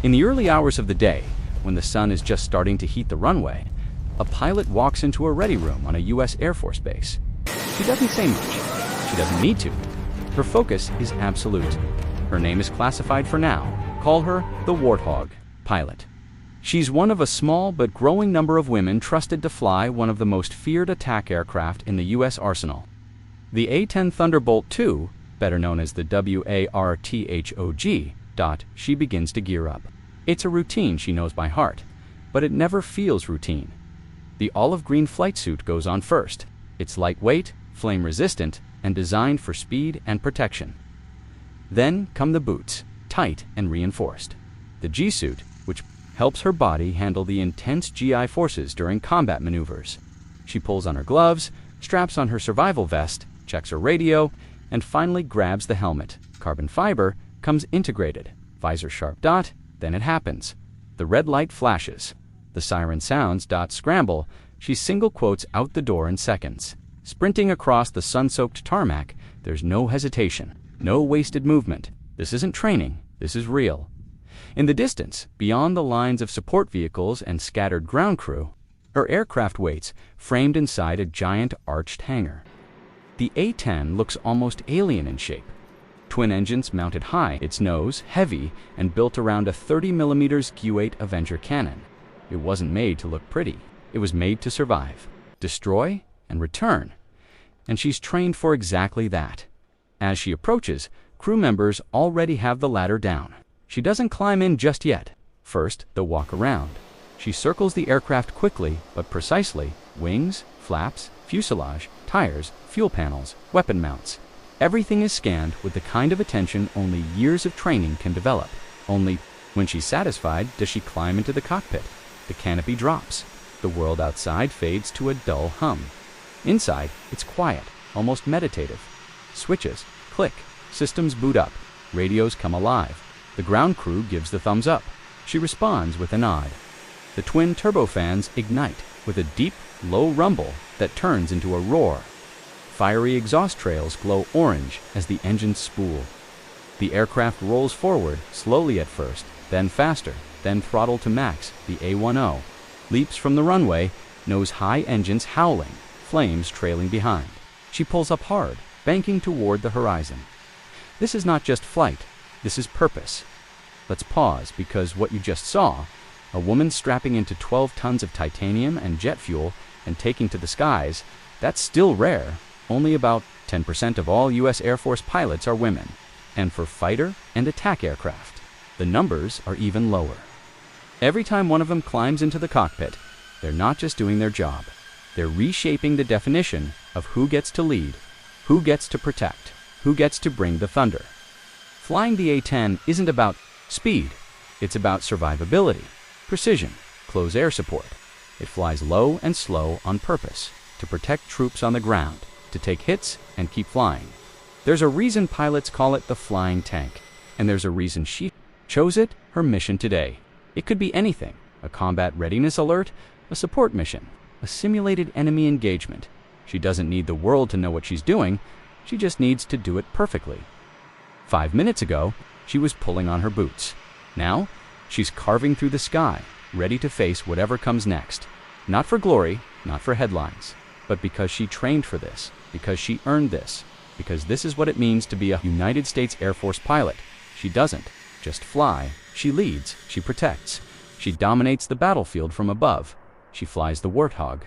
In the early hours of the day, when the sun is just starting to heat the runway, a pilot walks into a ready room on a U.S. Air Force base. She doesn't say much. She doesn't need to. Her focus is absolute. Her name is classified for now. Call her the Warthog pilot. She's one of a small but growing number of women trusted to fly one of the most feared attack aircraft in the U.S. arsenal. The A-10 Thunderbolt II, better known as the Warthog, she begins to gear up. It's a routine she knows by heart, but it never feels routine. The olive green flight suit goes on first. It's lightweight, flame-resistant, and designed for speed and protection. Then come the boots, tight and reinforced. The G-suit, which helps her body handle the intense GI forces during combat maneuvers. She pulls on her gloves, straps on her survival vest, checks her radio, and finally grabs the helmet. Carbon fiber comes integrated. Visor sharp dot, then it happens. The red light flashes. The siren sounds. Scramble. She single quotes out the door in seconds. Sprinting across the sun-soaked tarmac, there's no hesitation, no wasted movement. This isn't training, this is real. In the distance, beyond the lines of support vehicles and scattered ground crew, her aircraft waits, framed inside a giant arched hangar. The A-10 looks almost alien in shape. Twin engines mounted high, its nose heavy and built around a 30mm Q-8 Avenger cannon. It wasn't made to look pretty. It was made to survive, destroy, and return. And she's trained for exactly that. As she approaches, crew members already have the ladder down. She doesn't climb in just yet. First, they'll walk around. She circles the aircraft quickly but precisely. Wings, flaps, fuselage, tires, fuel panels, weapon mounts. Everything is scanned with the kind of attention only years of training can develop. Only when she's satisfied does she climb into the cockpit. The canopy drops. The world outside fades to a dull hum. Inside, it's quiet, almost meditative. Switches click, systems boot up, radios come alive. The ground crew gives the thumbs up. She responds with a nod. The twin turbofans ignite with a deep, low rumble that turns into a roar. Fiery exhaust trails glow orange as the engines spool. The aircraft rolls forward, slowly at first, then faster, then throttle to max. The A-10 leaps from the runway, nose high, engines howling, flames trailing behind. She pulls up hard, banking toward the horizon. This is not just flight, this is purpose. Let's pause, because what you just saw, a woman strapping into 12 tons of titanium and jet fuel and taking to the skies, that's still rare. Only about 10% of all U.S. Air Force pilots are women. And for fighter and attack aircraft, the numbers are even lower. Every time one of them climbs into the cockpit, they're not just doing their job. They're reshaping the definition of who gets to lead, who gets to protect, who gets to bring the thunder. Flying the A-10 isn't about speed. It's about survivability, precision, close air support. It flies low and slow on purpose, to protect troops on the ground, to take hits and keep flying. There's a reason pilots call it the flying tank, and there's a reason she chose it her mission today. It could be anything: a combat readiness alert, a support mission, a simulated enemy engagement. She doesn't need the world to know what she's doing, she just needs to do it perfectly. 5 minutes ago, she was pulling on her boots. Now, she's carving through the sky, ready to face whatever comes next. Not for glory, not for headlines, but because she trained for this, because she earned this, because this is what it means to be a United States Air Force pilot. She doesn't just fly, she leads, she protects, she dominates the battlefield from above. She flies the Warthog.